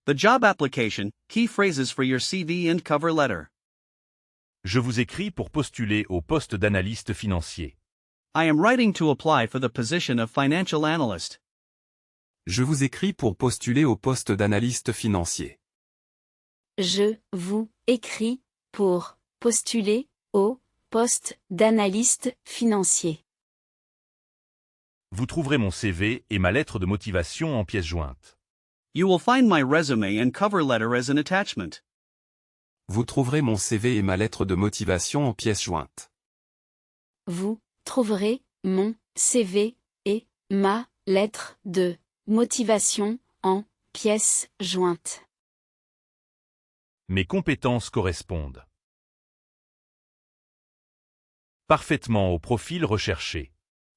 The job application, key phrases for your CV and cover letter. Je vous écris pour postuler au poste d'analyste financier. I am writing to apply for the position of financial analyst. Je vous écris pour postuler au poste d'analyste financier. Je vous écris pour postuler au poste d'analyste financier. Vous trouverez mon CV et ma lettre de motivation en pièce jointe. You will find my resume and cover letter as an attachment. Vous trouverez mon CV et ma lettre de motivation en pièce jointe. Vous trouverez mon CV et ma lettre de motivation en pièce jointe. Mes compétences correspondent parfaitement au profil recherché.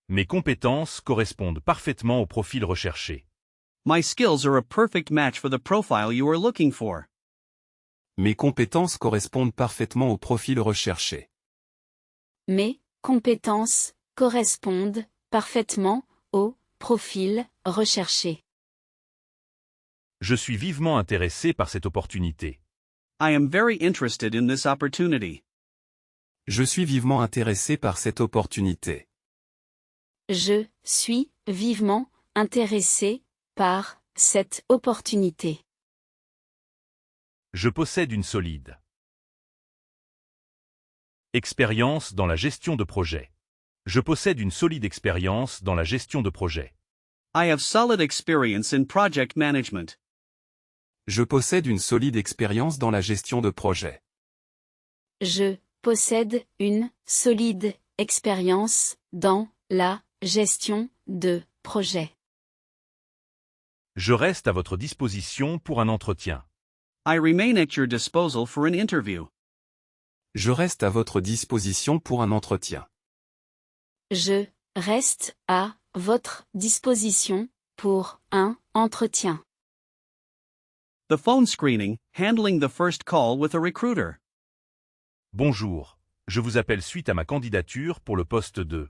Mes compétences correspondent parfaitement au profil recherché. My skills are a perfect match for the profile you are looking for. Mes compétences correspondent parfaitement au profil recherché. Mes compétences correspondent parfaitement au profil recherché. Je suis vivement intéressé par cette opportunité. I am very interested in this opportunity. Je suis vivement intéressé par cette opportunité. Je suis vivement intéressé par cette opportunité. Je possède une solide expérience dans la gestion de projet. Je possède une solide expérience dans la gestion de projet. I have solid experience in project management. Je possède une solide expérience dans la gestion de projet. Je possède une solide expérience dans la gestion de projet. Je reste à votre disposition pour un entretien. I remain at your disposal for an interview. Je reste à votre disposition pour un entretien. Je reste à votre disposition pour un entretien. The phone screening, handling the first call with a recruiter. Bonjour, je vous appelle suite à ma candidature pour le poste de.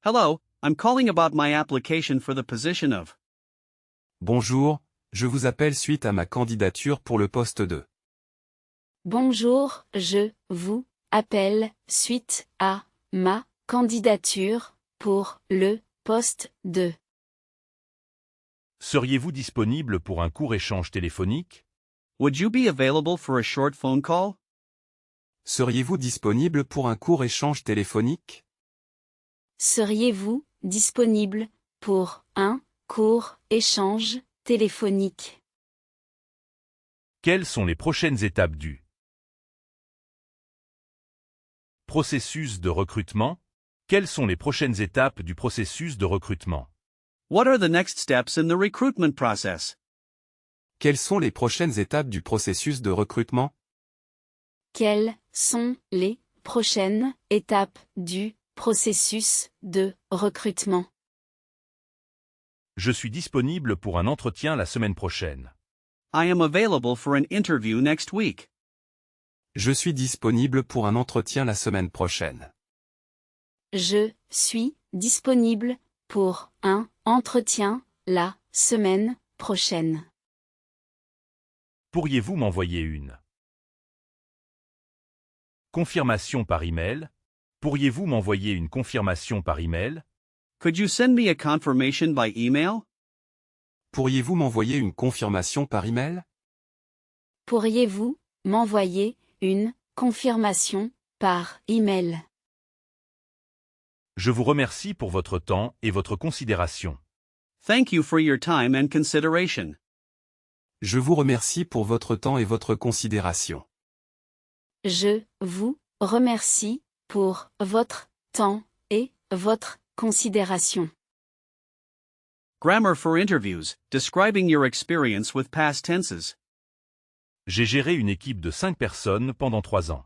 Hello, I'm calling about my application for the position of. Bonjour, je vous appelle suite à ma candidature pour le poste de. Bonjour, je vous appelle suite à ma candidature pour le poste de. Seriez-vous disponible pour un court échange téléphonique? Would you be available for a short phone call? Seriez-vous disponible pour un court échange téléphonique? Seriez-vous disponible pour un court échange téléphonique? Quelles sont les prochaines étapes du processus de recrutement? Quelles sont les prochaines étapes du processus de recrutement? What are the next steps in the recruitment process? Quelles sont les prochaines étapes du processus de recrutement? Quelles sont les prochaines étapes du processus de recrutement? Je suis disponible pour un entretien la semaine prochaine. I am available for an interview next week. Je suis disponible pour un entretien la semaine prochaine. Je suis disponible pour un entretien la semaine prochaine. Pourriez-vous m'envoyer une confirmation par email? Pourriez-vous m'envoyer une confirmation par email? Could you send me a confirmation by email? Pourriez-vous m'envoyer une confirmation par email? Pourriez-vous m'envoyer une confirmation par email? Je vous remercie pour votre temps et votre considération. Thank you for your time and consideration. Je vous remercie pour votre temps et votre considération. Je vous remercie pour votre temps et votre considération. Grammar for interviews, describing your experience with past tenses. J'ai géré une équipe de 5 personnes pendant 3 ans.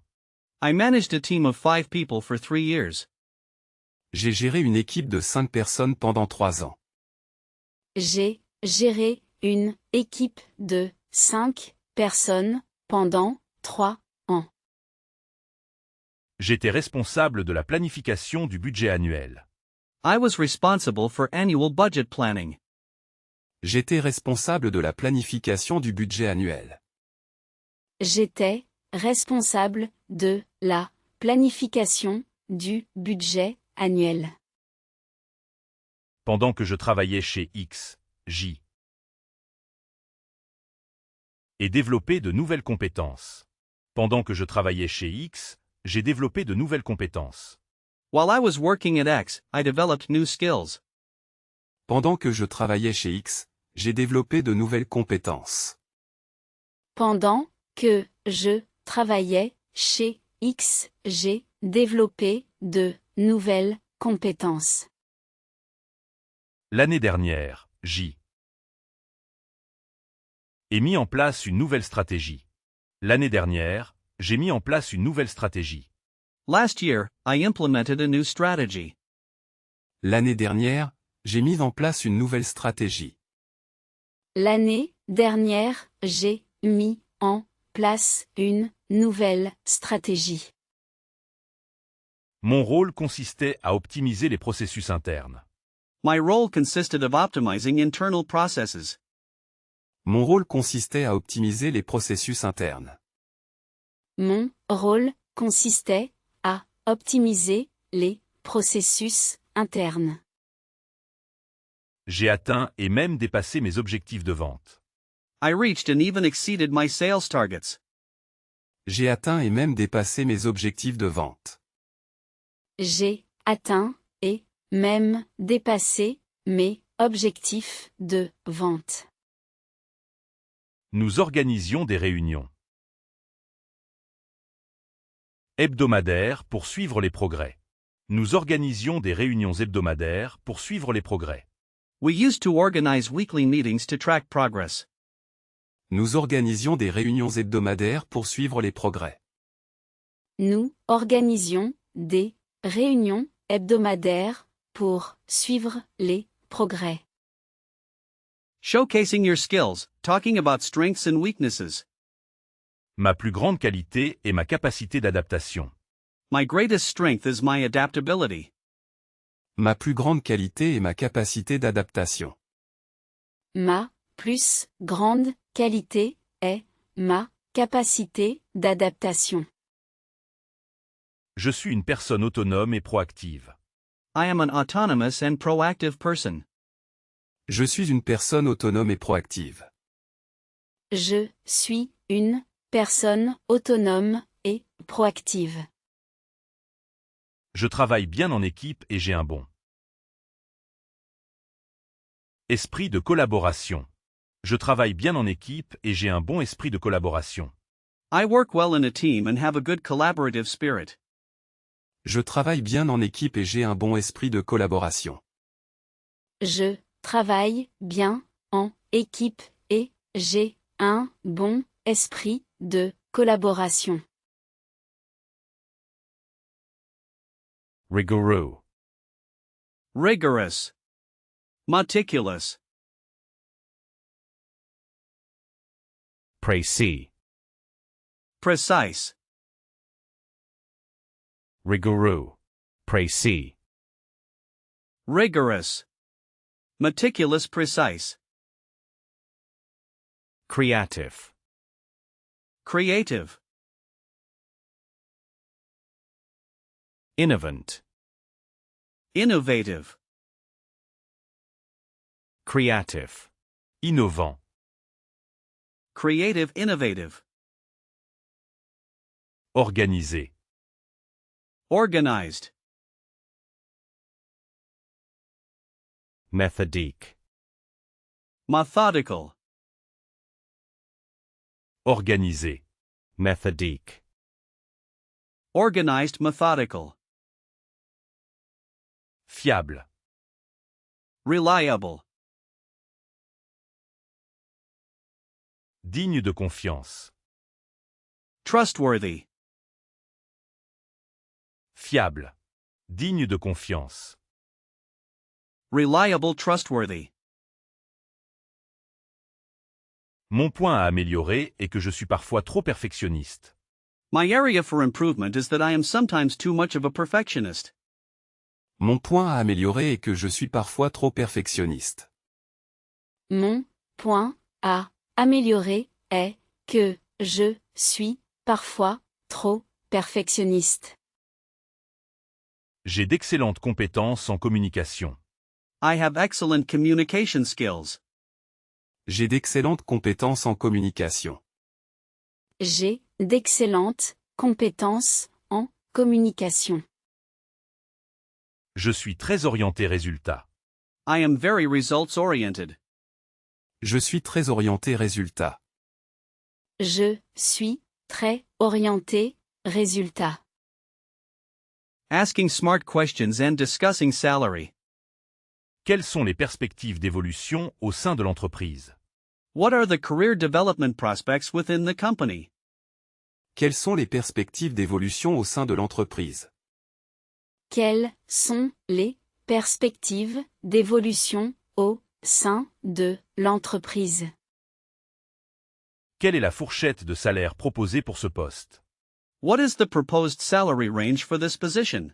I managed a team of 5 people for 3 years. J'ai géré une équipe de 5 personnes pendant 3 ans. J'ai géré une équipe de 5 personnes pendant 3 ans. J'étais responsable de la planification du budget annuel. I was responsible for annual budget planning. J'étais responsable de la planification du budget annuel. J'étais responsable de la planification du budget annuel. Pendant que je travaillais chez X, J. Et développé de nouvelles compétences. Pendant que je travaillais chez X, j'ai développé de nouvelles compétences. While I was working at X, I developed new skills. Pendant que je travaillais chez X, j'ai développé de nouvelles compétences. Pendant que je travaillais chez X, j'ai développé de nouvelles compétences. L'année dernière, J. ai mis en place une nouvelle stratégie. L'année dernière, j'ai mis en place une nouvelle stratégie. Last year, I implemented a new strategy. L'année dernière, j'ai mis en place une nouvelle stratégie. L'année dernière, j'ai mis en place une nouvelle stratégie. Mon rôle consistait à optimiser les processus internes. My role consisted of optimizing internal processes. Mon rôle consistait à optimiser les processus internes. Mon rôle consistait à optimiser les processus internes. J'ai atteint et même dépassé mes objectifs de vente. I reached and even exceeded my sales targets. J'ai atteint et même dépassé mes objectifs de vente. J'ai atteint et même dépassé mes objectifs de vente. Nous organisions des réunions hebdomadaires pour suivre les progrès. Nous organisions des réunions hebdomadaires pour suivre les progrès. We used to organize weekly meetings to track progress. Nous organisions des réunions hebdomadaires pour suivre les progrès. Nous organisions des réunions hebdomadaires pour suivre les progrès. Showcasing your skills, talking about strengths and weaknesses. Ma plus grande qualité est ma capacité d'adaptation. My greatest strength is my adaptability. Ma plus grande qualité est ma capacité d'adaptation. Ma plus grande qualité est ma capacité d'adaptation. Je suis une personne autonome et proactive. I am an autonomous and proactive person. Je suis une personne autonome et proactive. Je suis une personne autonome et proactive. Je travaille bien en équipe et j'ai un bon esprit de collaboration. Je travaille bien en équipe et j'ai un bon esprit de collaboration. I work well in a team and have a good collaborative spirit. Je travaille bien en équipe et j'ai un bon esprit de collaboration. Je travaille bien en équipe et j'ai un bon esprit de collaboration. Rigoureux. Rigorous. Meticulous. Précis. Precise. Rigoureux. Précis. Rigorous. Meticulous, precise. Creative. Creative. Innovant. Innovative. Creative. Innovant. Creative, innovative. Organisé. Organized. Méthodique. Methodical. Organisé. Méthodique. Organized, methodical. Fiable. Reliable. Digne de confiance. Trustworthy. Fiable. Digne de confiance. Reliable, trustworthy. Mon point à améliorer est que je suis parfois trop perfectionniste. My area for improvement is that I am sometimes too much of a perfectionist. Mon point à améliorer est que je suis parfois trop perfectionniste. mon point à améliorer est que je suis parfois trop perfectionniste. J'ai d'excellentes compétences en communication. I have excellent communication skills. J'ai d'excellentes compétences en communication. J'ai d'excellentes compétences en communication. Je suis très orienté résultat. I am very results oriented. Je suis très orienté résultat. Je suis très orienté résultat. Asking smart questions and discussing salary. Quelles sont les perspectives d'évolution au sein de l'entreprise? What are the career development prospects within the company? Quelles sont les perspectives d'évolution au sein de l'entreprise? Quelles sont les perspectives d'évolution au sein de l'entreprise? Quelle est la fourchette de salaire proposée pour ce poste? What is the proposed salary range for this position?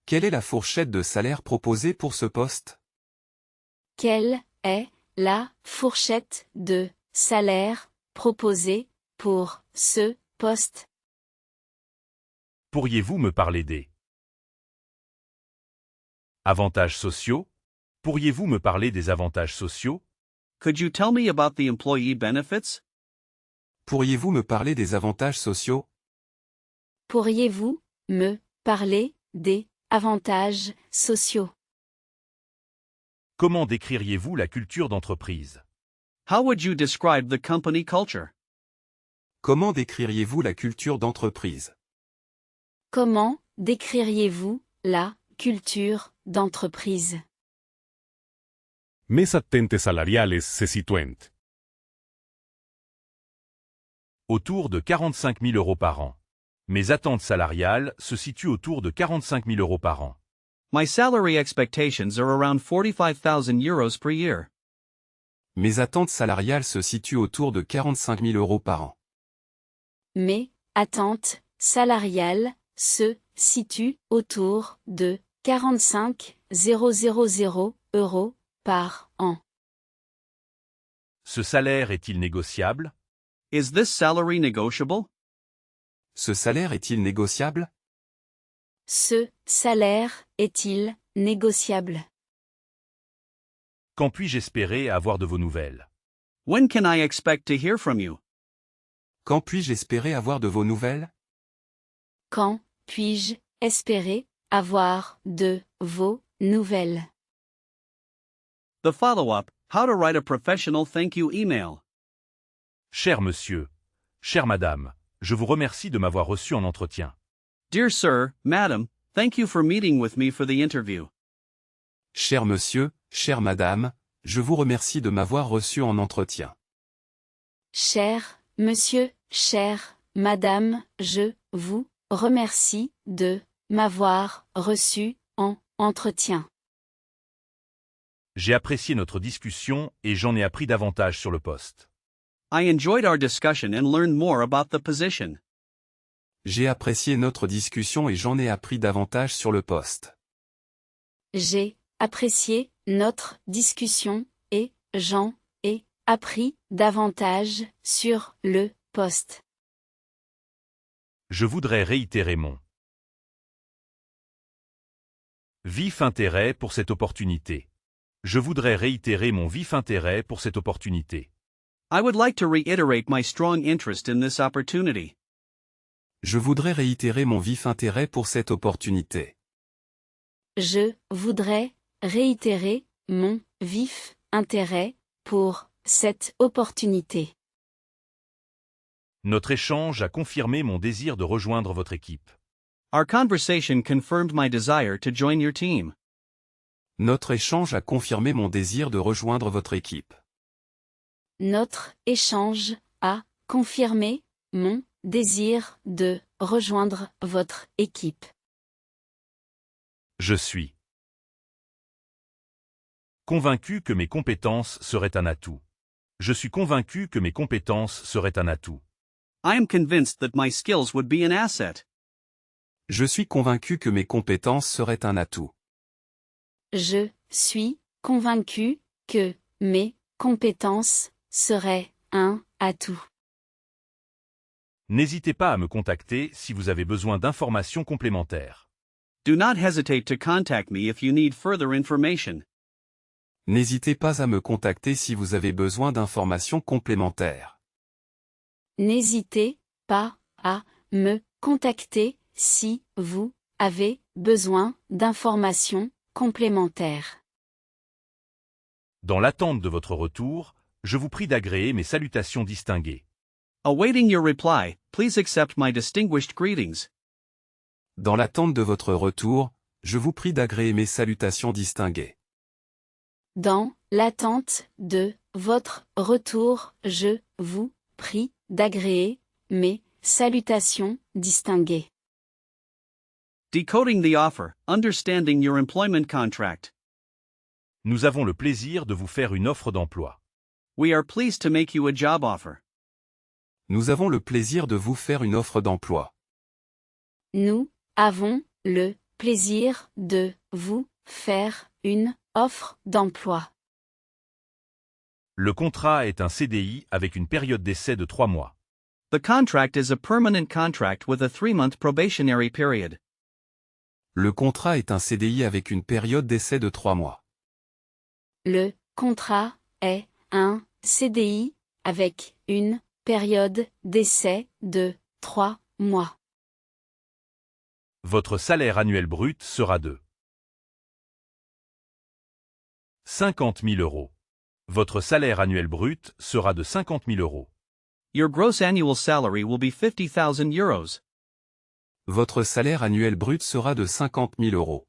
Quelle est la fourchette de salaire proposée pour ce poste? Quelle est la fourchette de salaire proposée pour ce poste? Pourriez-vous me parler des avantages sociaux? Pourriez-vous me parler des avantages sociaux? Could you tell me about the employee benefits? Pourriez-vous me parler des avantages sociaux? Pourriez-vous me parler des avantages sociaux? Comment décririez-vous la culture d'entreprise? How would you describe the company culture? Comment décririez-vous la culture d'entreprise? Comment décririez-vous la culture d'entreprise? Mes attentes salariales se situent Autour de 45 000 € par an. Mes attentes salariales se situent autour de 45 000 € par an. My salary expectations are around 45,000 euros per year. Mes attentes salariales se situent autour de 45 000 € par an. Mes attentes salariales se situent autour de 45 000 € par an. Ce salaire est-il négociable? Is this salary negotiable? Ce salaire est-il négociable? Ce salaire est-il négociable? Quand puis-je espérer avoir de vos nouvelles? When can I expect to hear from you? Quand puis-je espérer avoir de vos nouvelles? Quand puis-je espérer avoir de vos nouvelles? The follow-up, how to write a professional thank you email. Cher monsieur, chère madame, je vous remercie de m'avoir reçu en entretien. Dear sir, madam, thank you for meeting with me for the interview. Cher monsieur, chère madame, je vous remercie de m'avoir reçu en entretien. Cher monsieur, chère madame, je vous remercie de m'avoir reçu en entretien. J'ai apprécié notre discussion et j'en ai appris davantage sur le poste. I enjoyed our discussion and learned more about the position. J'ai apprécié notre discussion et j'en ai appris davantage sur le poste. J'ai apprécié notre discussion et j'en ai appris davantage sur le poste. Je voudrais réitérer mon vif intérêt pour cette opportunité. Je voudrais réitérer mon vif intérêt pour cette opportunité. I would like to reiterate my strong interest in this opportunity. Je voudrais réitérer mon vif intérêt pour cette opportunité. Je voudrais réitérer mon vif intérêt pour cette opportunité. Notre échange a confirmé mon désir de rejoindre votre équipe. Our conversation confirmed my desire to join your team. Notre échange a confirmé mon désir de rejoindre votre équipe. Notre échange a confirmé mon désir de rejoindre votre équipe. Je suis convaincu que mes compétences seraient un atout. Je suis convaincu que mes compétences seraient un atout. I am convinced that my skills would be an asset. Je suis convaincu que mes compétences seraient un atout. Je suis convaincu que mes compétence serait un atout. N'hésitez pas à me contacter si vous avez besoin d'informations complémentaires. Do not hesitate to contact me if you need further information. N'hésitez pas à me contacter si vous avez besoin d'informations complémentaires. N'hésitez pas à me contacter si vous avez besoin d'informations complémentaires. Dans l'attente de votre retour, je vous prie d'agréer mes salutations distinguées. Awaiting your reply, please accept my distinguished greetings. Dans l'attente de votre retour, je vous prie d'agréer mes salutations distinguées. Dans l'attente de votre retour, je vous prie d'agréer mes salutations distinguées. Decoding the offer, understanding your employment contract. Nous avons le plaisir de vous faire une offre d'emploi. We are pleased to make you a job offer. Nous avons le plaisir de vous faire une offre d'emploi. Nous avons le plaisir de vous faire une offre d'emploi. Le contrat est un CDI avec une période d'essai de 3 mois. The contract is a permanent contract with a 3-month probationary period. Le contrat est un CDI avec une période d'essai de 3 mois. Le contrat est un CDI avec une période d'essai de 3 mois. Votre salaire annuel brut sera de 50 000 euros. Votre salaire annuel brut sera de 50 000 euros. Your gross annual salary will be 50,000 euros. Votre salaire annuel brut sera de 50 000 euros.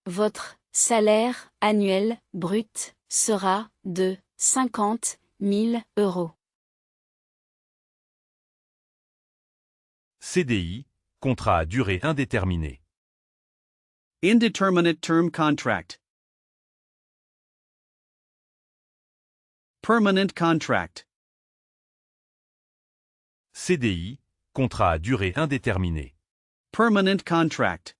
Votre salaire annuel brut sera de 50 000 euros. CDI, contrat à durée indéterminée. Indeterminate term contract. Permanent contract. CDI, contrat à durée indéterminée. Permanent contract.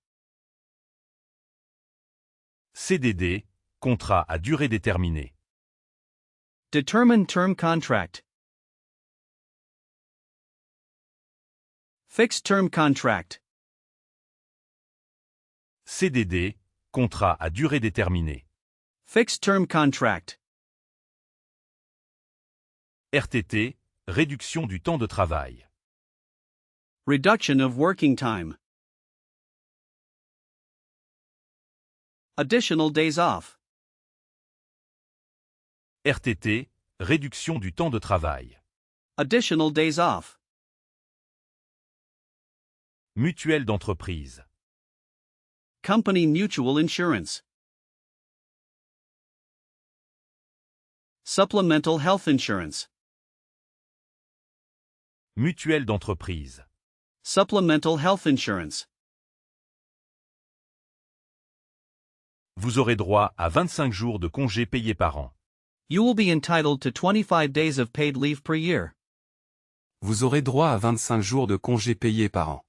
CDD, contrat à durée déterminée. Determined term contract. Fixed term contract. CDD, contrat à durée déterminée. Fixed term contract. RTT, réduction du temps de travail. Reduction of working time. Additional days off. RTT, réduction du temps de travail. Additional days off. Mutuelle d'entreprise. Company mutual insurance. Supplemental health insurance. Mutuelle d'entreprise. Supplemental health insurance. Vous aurez droit à 25 jours de congés payés par an. You will be entitled to 25 days of paid leave per year. Vous aurez droit à 25 jours de congés payés par an.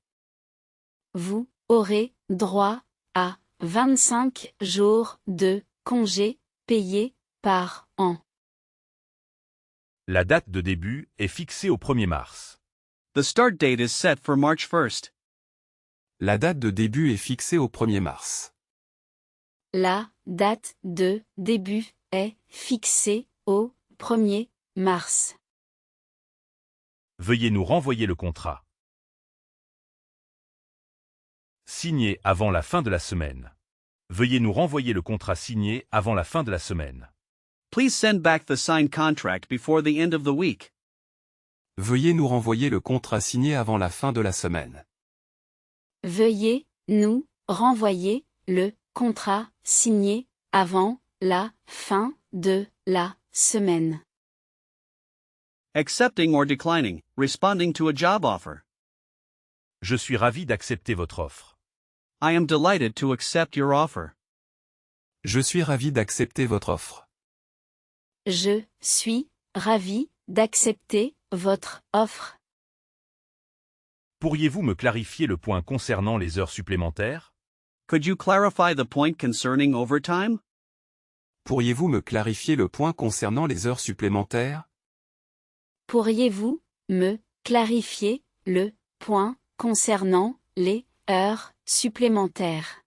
Vous aurez droit à 25 jours de congés payés par an. La date de début est fixée au 1er mars. The start date is set for March 1st. La date de début est fixée au 1er mars. La date de début est fixée au 1er mars. Veuillez nous renvoyer le contrat. Signé avant la fin de la semaine. Veuillez nous renvoyer le contrat signé avant la fin de la semaine. Please send back the signed contract before the end of the week. Veuillez nous renvoyer le contrat signé avant la fin de la semaine. Veuillez nous renvoyer le contrat signé avant la fin de la semaine. Accepting or declining, responding to a job offer. Je suis ravi d'accepter votre offre. I am delighted to accept your offer. Je suis ravi d'accepter votre offre. Je suis ravi d'accepter votre offre. Pourriez-vous me clarifier le point concernant les heures supplémentaires? Could you clarify the point concerning overtime? Pourriez-vous me clarifier le point concernant les heures supplémentaires? Pourriez-vous me clarifier le point concernant les heures supplémentaires?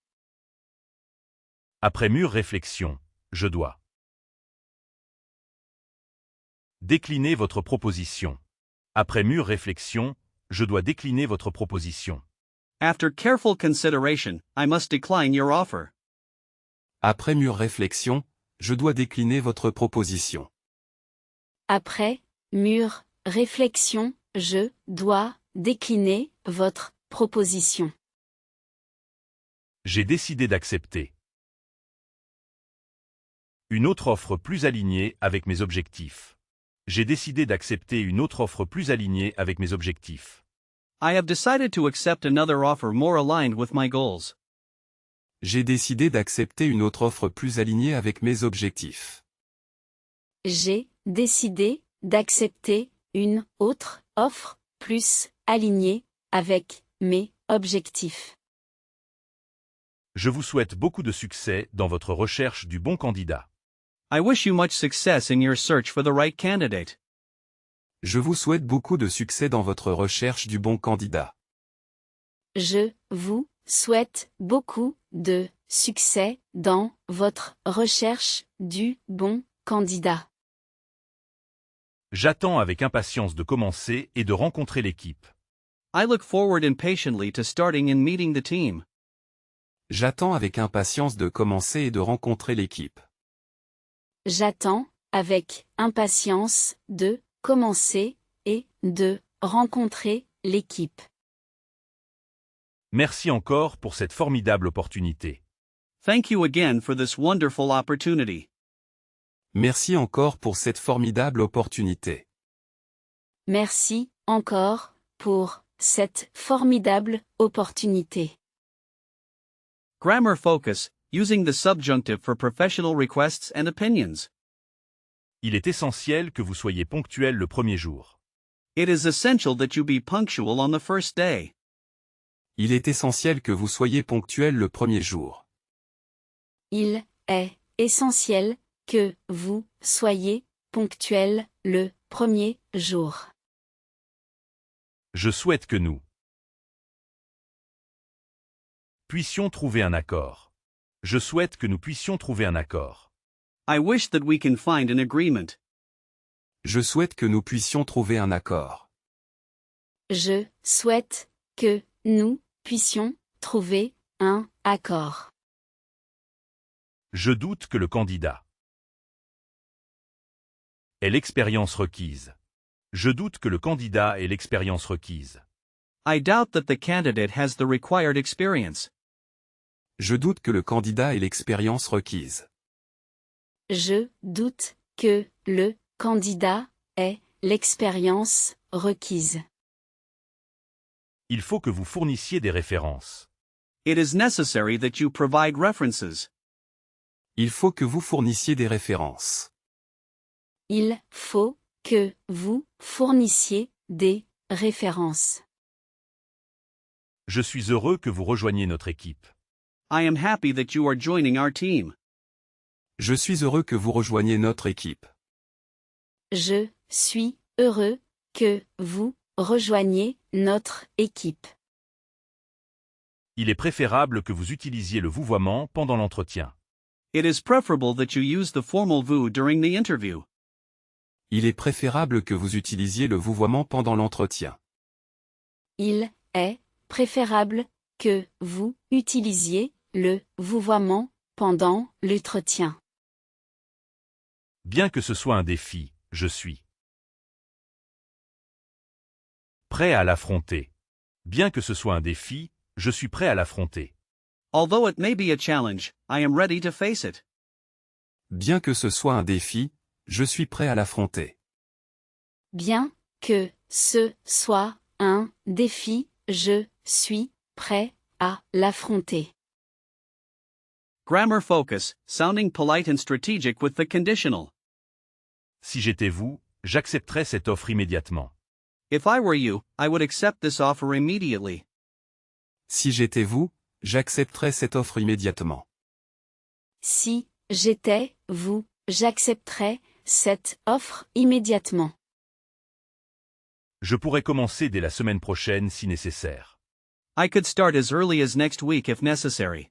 Après mûre réflexion, je dois décliner votre proposition. Après mûre réflexion, je dois décliner votre proposition. After careful consideration, I must decline your offer. Après mûre réflexion, je dois décliner votre proposition. Après mûre réflexion, je dois décliner votre proposition. J'ai décidé d'accepter une autre offre plus alignée avec mes objectifs. J'ai décidé d'accepter une autre offre plus alignée avec mes objectifs. I have decided to accept another offer more aligned with my goals. J'ai décidé d'accepter une autre offre plus alignée avec mes objectifs. J'ai décidé d'accepter une autre offre plus alignée avec mes objectifs. Je vous souhaite beaucoup de succès dans votre recherche du bon candidat. I wish you much success in your search for the right candidate. Je vous souhaite beaucoup de succès dans votre recherche du bon candidat. Je vous souhaite beaucoup de succès dans votre recherche du bon candidat. J'attends avec impatience de commencer et de rencontrer l'équipe. I look forward impatiently to starting and meeting the team. J'attends avec impatience de commencer et de rencontrer l'équipe. J'attends avec impatience de commencer et de rencontrer l'équipe. Merci encore pour cette formidable opportunité. Thank you again for this wonderful opportunity. Merci encore pour cette formidable opportunité. Merci encore pour cette formidable opportunité. Grammar focus, using the subjunctive for professional requests and opinions. Il est essentiel que vous soyez ponctuel le premier jour. It is essential that you be punctual on the first day. Il est essentiel que vous soyez ponctuel le premier jour. Il est essentiel que vous soyez ponctuel le premier jour. Je souhaite que nous puissions trouver un accord. Je souhaite que nous puissions trouver un accord. I wish that we can find an agreement. Je souhaite que nous puissions trouver un accord. Je souhaite que nous puissions trouver un accord. Je doute que le candidat ait l'expérience requise. Je doute que le candidat ait l'expérience requise. I doubt that the candidate has the required experience. Je doute que le candidat ait l'expérience requise. Je doute que le candidat ait l'expérience requise. Il faut que vous fournissiez des références. It is necessary that you provide references. Il faut que vous fournissiez des références. Il faut que vous fournissiez des références. Je suis heureux que vous rejoigniez notre équipe. I am happy that you are joining our team. Je suis heureux que vous rejoigniez notre équipe. Je suis heureux que vous rejoigniez notre équipe. Il est préférable que vous utilisiez le vouvoiement pendant l'entretien. It is preferable that you use the formal vous during the interview. Il est préférable que vous utilisiez le vouvoiement pendant l'entretien. Il est préférable que vous utilisiez le vouvoiement pendant l'entretien. Bien que ce soit un défi, je suis prêt à l'affronter. Bien que ce soit un défi, je suis prêt à l'affronter. Although it may be a challenge, I am ready to face it. Bien que ce soit un défi, je suis prêt à l'affronter. Bien que ce soit un défi, je suis prêt à l'affronter. Grammar focus, sounding polite and strategic with the conditional. Si j'étais vous, j'accepterais cette offre immédiatement. If I were you, I would accept this offer immediately. Si j'étais vous, j'accepterais cette offre immédiatement. Si j'étais, vous, j'accepterai cette offre immédiatement. Je pourrais commencer dès la semaine prochaine si nécessaire. I could start as early as next week if necessary.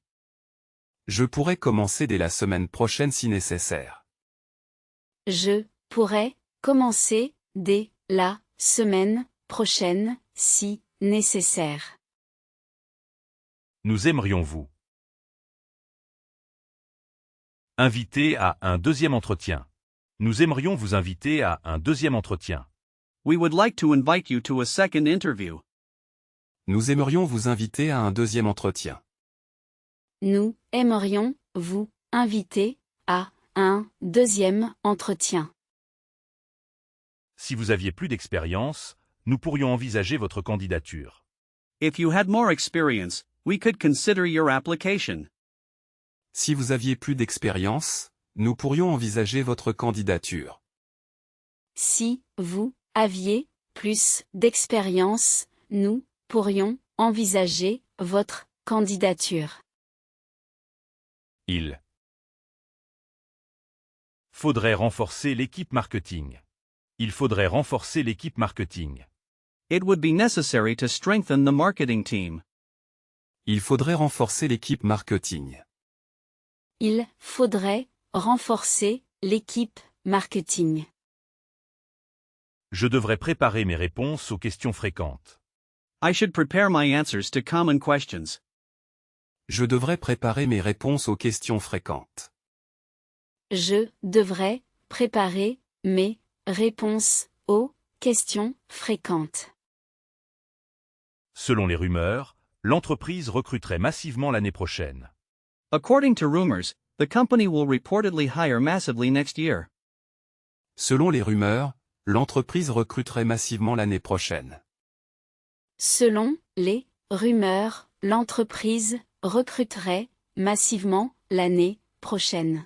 Je pourrais commencer dès la semaine prochaine si nécessaire. Je pourrais commencer dès la semaine prochaine si nécessaire. Nous aimerions vous inviter à un deuxième entretien. Nous aimerions vous inviter à un deuxième entretien. We would like to invite you to a second interview. Nous aimerions vous inviter à un deuxième entretien. Nous aimerions vous inviter à un deuxième entretien. Si vous aviez plus d'expérience, nous pourrions envisager votre candidature. If you had more experience, we could consider your application. Si vous aviez plus d'expérience, nous pourrions envisager votre candidature. Si vous aviez plus d'expérience, nous pourrions envisager votre candidature. Il faudrait renforcer l'équipe marketing. Il faudrait renforcer l'équipe marketing. It would be necessary to strengthen the marketing team. Il faudrait renforcer l'équipe marketing. Il faudrait renforcer l'équipe marketing. Je devrais préparer mes réponses aux questions fréquentes. I should prepare my answers to common questions. Je devrais préparer mes réponses aux questions fréquentes. Je devrais préparer mes réponses aux questions fréquentes. Selon les rumeurs, l'entreprise recruterait massivement l'année prochaine. According to rumors, the company will reportedly hire massively next year. Selon les rumeurs, l'entreprise recruterait massivement l'année prochaine. Selon les rumeurs, l'entreprise recruterait massivement l'année prochaine.